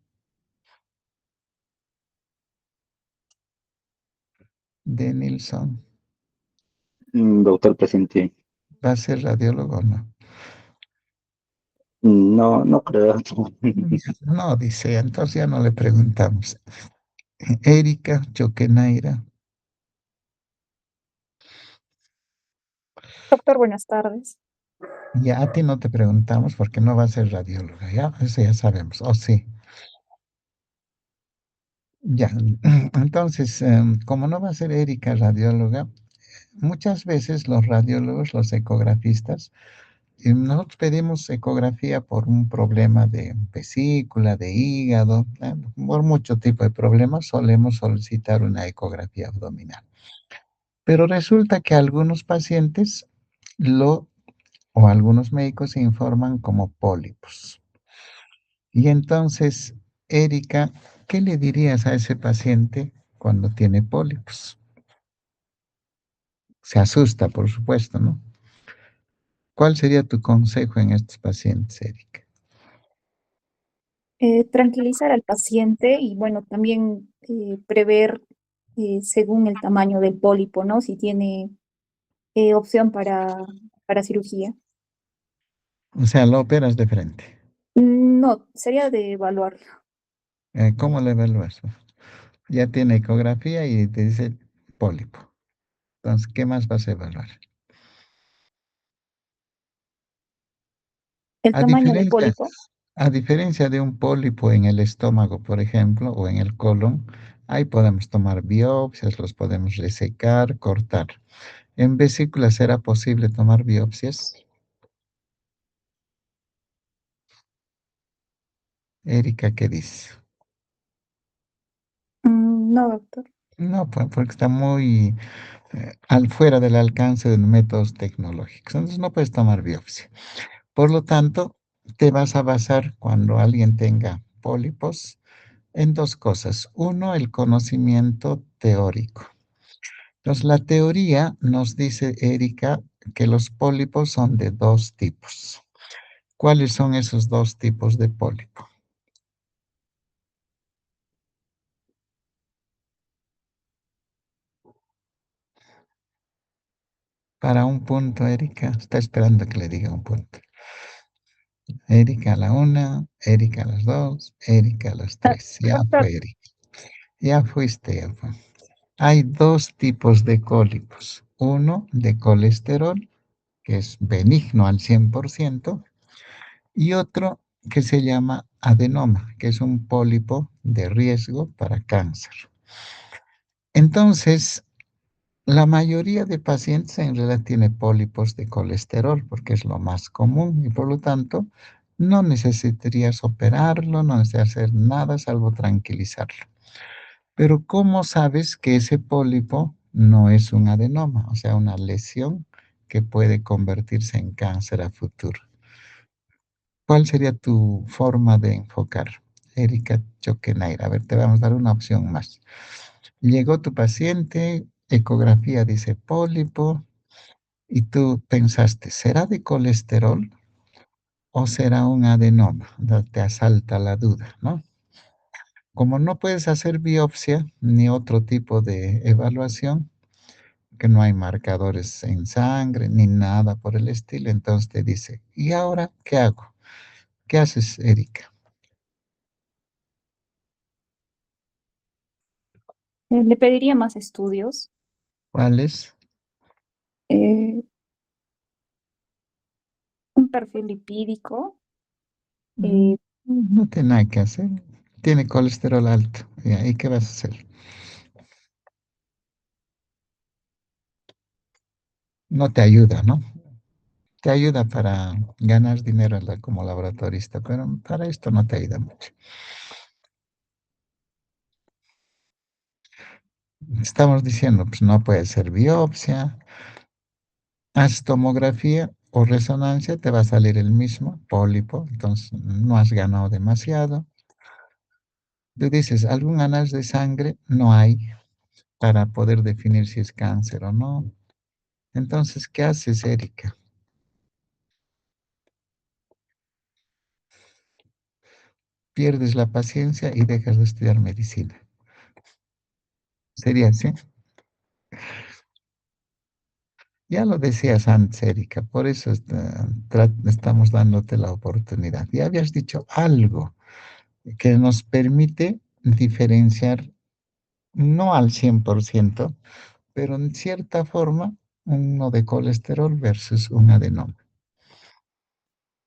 Speaker 1: Denilson.
Speaker 14: Doctor presente.
Speaker 1: ¿Va a ser radiólogo o no?
Speaker 14: No, no creo.
Speaker 1: No, dice, entonces ya no le preguntamos. Erika Choquenaira.
Speaker 15: Doctor, buenas tardes.
Speaker 1: Ya a ti no te preguntamos porque no va a ser radióloga, ¿ya? Eso ya sabemos. ¿O sí? Ya. Entonces, como no va a ser Erika radióloga, muchas veces los radiólogos, los ecografistas, nosotros pedimos ecografía por un problema de vesícula, de hígado, por mucho tipo de problemas solemos solicitar una ecografía abdominal. Pero resulta que algunos pacientes o algunos médicos informan como pólipos. Y entonces, Erika, ¿qué le dirías a ese paciente cuando tiene pólipos? Se asusta, por supuesto, ¿no? ¿Cuál sería tu consejo en estos pacientes, Erika?
Speaker 15: Tranquilizar al paciente y bueno, también prever según el tamaño del pólipo, ¿no? Si tiene opción para cirugía.
Speaker 1: O sea, lo operas de frente.
Speaker 15: No, sería de evaluar.
Speaker 1: ¿Cómo le evalúas? Ya tiene ecografía y te dice pólipo. Entonces, ¿qué más vas a evaluar?
Speaker 15: El
Speaker 1: A
Speaker 15: tamaño del
Speaker 1: diferencia,
Speaker 15: pólipo.
Speaker 1: a diferencia de un pólipo en el estómago, por ejemplo, o en el colon, ahí podemos tomar biopsias, los podemos resecar, cortar. ¿En vesícula será posible tomar biopsias? Erika, ¿qué dice?
Speaker 15: No, doctor.
Speaker 1: No, porque está muy al fuera del alcance de métodos tecnológicos. Entonces no puedes tomar biopsia. Por lo tanto, te vas a basar cuando alguien tenga pólipos en dos cosas. Uno, el conocimiento teórico. Entonces, la teoría nos dice, Erika, que los pólipos son de dos tipos. ¿Cuáles son esos dos tipos de pólipo? Para un punto, Erika, está esperando que le diga un punto. Erika a la una, Erika a las dos, Erika a las tres. Ya
Speaker 15: Doctor,
Speaker 1: fue, Erika. Ya fuiste, ya fue. Hay dos tipos de cólicos. Uno de colesterol, que es benigno al 100%, y otro que se llama adenoma, que es un pólipo de riesgo para cáncer. Entonces, la mayoría de pacientes en realidad tiene pólipos de colesterol, porque es lo más común y por lo tanto no necesitarías operarlo, no necesitas hacer nada salvo tranquilizarlo. Pero ¿cómo sabes que ese pólipo no es un adenoma, o sea, una lesión que puede convertirse en cáncer a futuro? ¿Cuál sería tu forma de enfocar, Erika Choquenaira? A ver, te vamos a dar una opción más. Llegó tu paciente, ecografía dice pólipo, y tú pensaste, ¿será de colesterol o será un adenoma? Te asalta la duda, ¿no? Como no puedes hacer biopsia ni otro tipo de evaluación, que no hay marcadores en sangre ni nada por el estilo, entonces te dice, ¿y ahora qué hago? ¿Qué haces, Erika?
Speaker 15: le pediría más estudios.
Speaker 1: ¿Cuáles?
Speaker 15: eh, un perfil lipídico.
Speaker 1: Mm, No tiene nada que hacer. Tiene colesterol alto. ¿Y qué vas a hacer? No te ayuda, ¿no? Te ayuda para ganar dinero como laboratorista, pero para esto no te ayuda mucho. Estamos diciendo, pues no puede ser biopsia, haz tomografía o resonancia, te va a salir el mismo pólipo, entonces no has ganado demasiado. Tú dices, ¿algún análisis de sangre? No hay para poder definir si es cáncer o no. Entonces, ¿qué haces, Erika? Pierdes la paciencia y dejas de estudiar medicina. ¿Sería así? Ya lo decías antes, Erika, por eso estamos dándote la oportunidad. Ya habías dicho algo que nos permite diferenciar, no al 100%, pero en cierta forma, uno de colesterol versus un adenoma.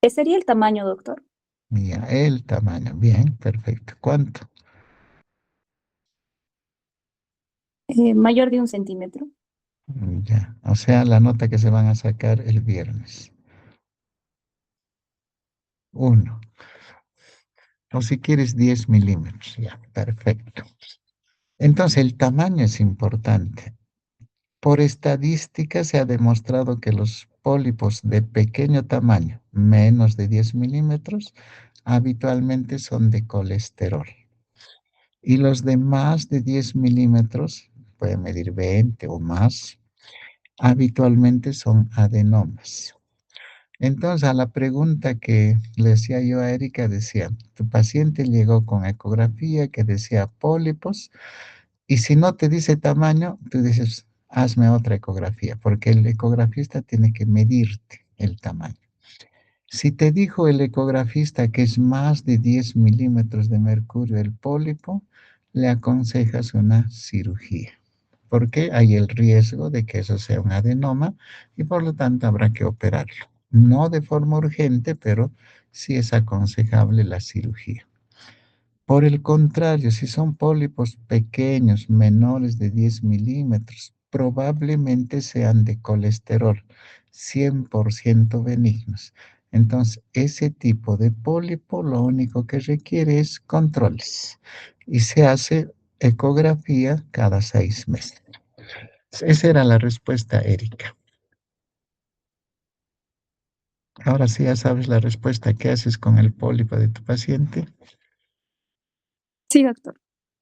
Speaker 15: ¿Qué sería el tamaño, doctor?
Speaker 1: Ya, el tamaño. Bien, perfecto. ¿Cuánto?
Speaker 15: Mayor de 1 centímetro.
Speaker 1: Ya, o sea, la nota que se van a sacar el viernes. 1. O si quieres 10 milímetros. Ya, perfecto. Entonces, el tamaño es importante. Por estadística se ha demostrado que los pólipos de pequeño tamaño, menos de 10 milímetros, habitualmente son de colesterol. Y los de más de 10 milímetros, puede medir 20 o más, habitualmente son adenomas. Entonces, a la pregunta que le hacía yo a Erika, decía, tu paciente llegó con ecografía que decía pólipos, y si no te dice tamaño, tú dices, hazme otra ecografía, porque el ecografista tiene que medirte el tamaño. Si te dijo el ecografista que es más de 10 milímetros de mercurio el pólipo, le aconsejas una cirugía, porque hay el riesgo de que eso sea un adenoma y por lo tanto habrá que operarlo. No de forma urgente, pero sí es aconsejable la cirugía. Por el contrario, si son pólipos pequeños, menores de 10 milímetros, probablemente sean de colesterol, 100% benignos. Entonces, ese tipo de pólipo lo único que requiere es controles y se hace ecografía cada 6 meses. Esa era la respuesta, Erika. Ahora sí ya sabes la respuesta. ¿Qué haces con el pólipo de tu paciente?
Speaker 15: Sí, doctor.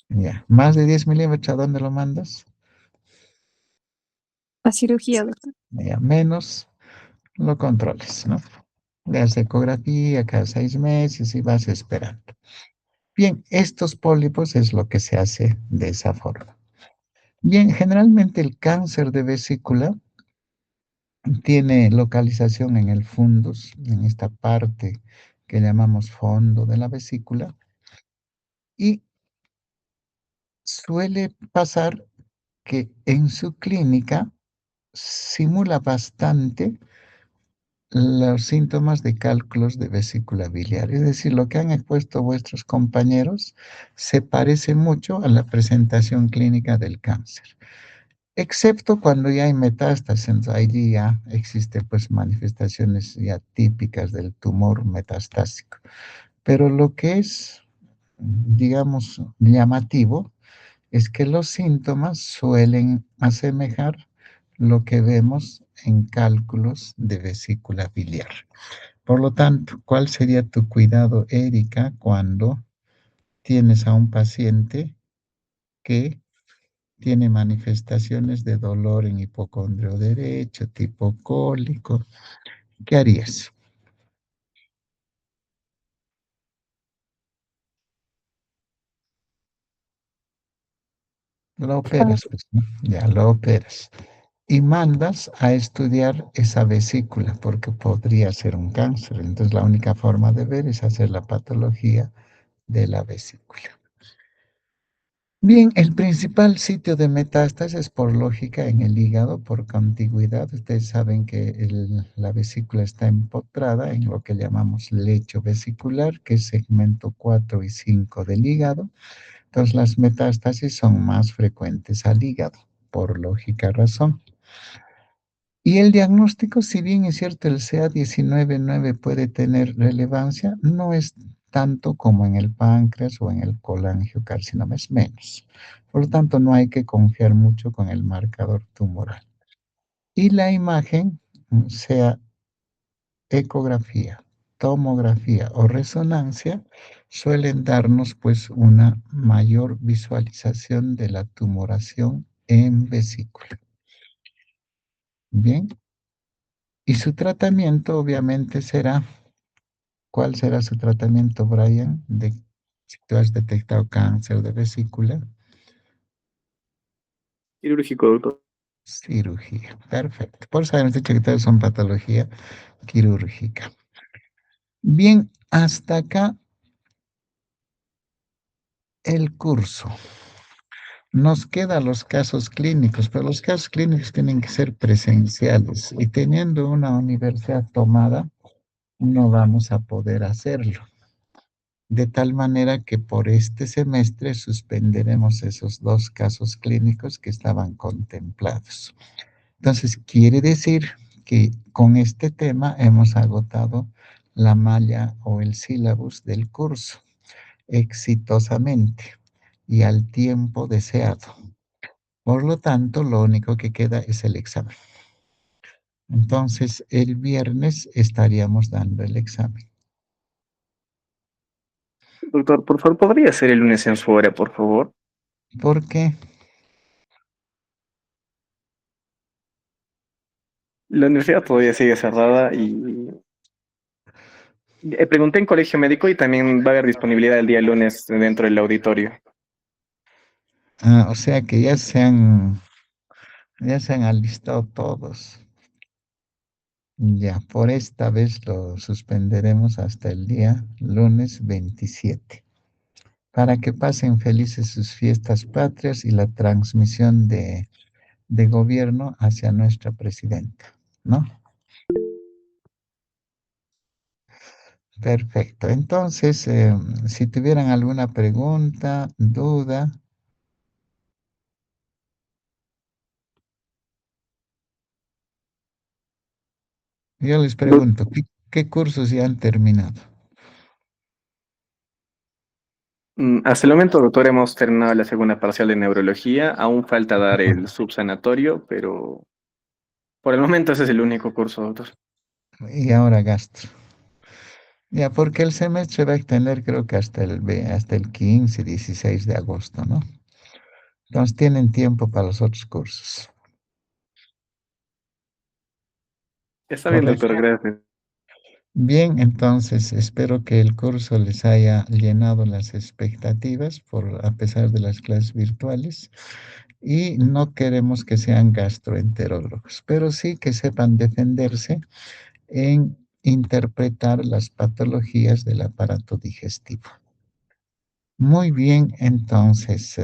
Speaker 1: Ya. ¿Más de 10 milímetros a dónde lo mandas?
Speaker 15: A cirugía, doctor.
Speaker 1: Ya. Menos lo controles, ¿no? Le haces ecografía cada 6 meses y vas esperando. Bien, estos pólipos es lo que se hace de esa forma. Bien, generalmente el cáncer de vesícula tiene localización en el fundus, en esta parte que llamamos fondo de la vesícula, y suele pasar que en su clínica simula bastante los síntomas de cálculos de vesícula biliar. Es decir, lo que han expuesto vuestros compañeros se parece mucho a la presentación clínica del cáncer, excepto cuando ya hay metástasis. Entonces, ahí ya existen pues manifestaciones ya típicas del tumor metastásico. Pero lo que es, digamos, llamativo es que los síntomas suelen asemejar lo que vemos en cálculos de vesícula biliar. Por lo tanto, ¿cuál sería tu cuidado, Erika, cuando tienes a un paciente que tiene manifestaciones de dolor en hipocondrio derecho, tipo cólico? ¿Qué harías? Lo operas, pues, ¿no? Ya lo operas. Y mandas a estudiar esa vesícula porque podría ser un cáncer. Entonces, la única forma de ver es hacer la patología de la vesícula. Bien, el principal sitio de metástasis es por lógica en el hígado, por contigüidad. Ustedes saben que la vesícula está empotrada en lo que llamamos lecho vesicular, que es segmento 4 y 5 del hígado. Entonces, las metástasis son más frecuentes al hígado, por lógica razón. Y el diagnóstico, si bien es cierto, el CA19-9 puede tener relevancia, no es tanto como en el páncreas o en el colangiocarcinoma, es menos. Por lo tanto, no hay que confiar mucho con el marcador tumoral. Y la imagen, sea ecografía, tomografía o resonancia, suelen darnos pues una mayor visualización de la tumoración en vesícula. Bien. Y su tratamiento obviamente será, ¿cuál será su tratamiento, Brian? Si tú has detectado cáncer de vesícula.
Speaker 3: Quirúrgico, doctor.
Speaker 1: Cirugía, perfecto. Por eso hemos dicho que todas son patología quirúrgica. Bien, hasta acá el curso. Nos quedan los casos clínicos, pero los casos clínicos tienen que ser presenciales y teniendo una universidad tomada, no vamos a poder hacerlo. De tal manera que por este semestre suspenderemos esos 2 casos clínicos que estaban contemplados. Entonces, quiere decir que con este tema hemos agotado la malla o el sílabus del curso exitosamente y al tiempo deseado. Por lo tanto, lo único que queda es el examen. Entonces, el viernes estaríamos dando el examen.
Speaker 3: Doctor, por favor, ¿podría ser el lunes en su hora, por favor?
Speaker 1: ¿Por qué?
Speaker 3: La universidad todavía sigue cerrada y pregunté en colegio médico y también va a haber disponibilidad el día lunes dentro del auditorio.
Speaker 1: Ah, o sea que ya se han alistado todos. Ya, por esta vez lo suspenderemos hasta el día lunes 27, para que pasen felices sus fiestas patrias y la transmisión de gobierno hacia nuestra presidenta, ¿no? Perfecto. Entonces, si tuvieran alguna pregunta, duda, yo les pregunto, ¿qué cursos ya han terminado?
Speaker 3: Hasta el momento, doctor, hemos terminado la segunda parcial de neurología. Aún falta dar el subsanatorio, pero por el momento ese es el único curso, doctor.
Speaker 1: Y ahora gastro. Ya, porque el semestre va a extender creo que hasta el 15, 16 de agosto, ¿no? Entonces tienen tiempo para los otros cursos.
Speaker 3: Está bien,
Speaker 1: Correcto.
Speaker 3: doctor, gracias.
Speaker 1: Bien, entonces espero que el curso les haya llenado las expectativas a pesar de las clases virtuales y no queremos que sean gastroenterólogos, pero sí que sepan defenderse en interpretar las patologías del aparato digestivo. Muy bien, entonces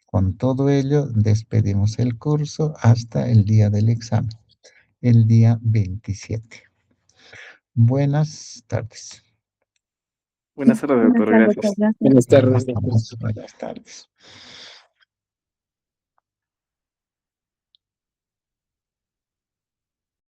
Speaker 1: con todo ello despedimos el curso hasta el día del examen, el día 27. Buenas tardes.
Speaker 3: Buenas tardes,
Speaker 15: Buenas
Speaker 3: doctor,
Speaker 15: tardes,
Speaker 3: gracias.
Speaker 15: gracias.
Speaker 8: Buenas tardes,
Speaker 1: Buenas
Speaker 8: doctor.
Speaker 1: tardes. Buenas tardes.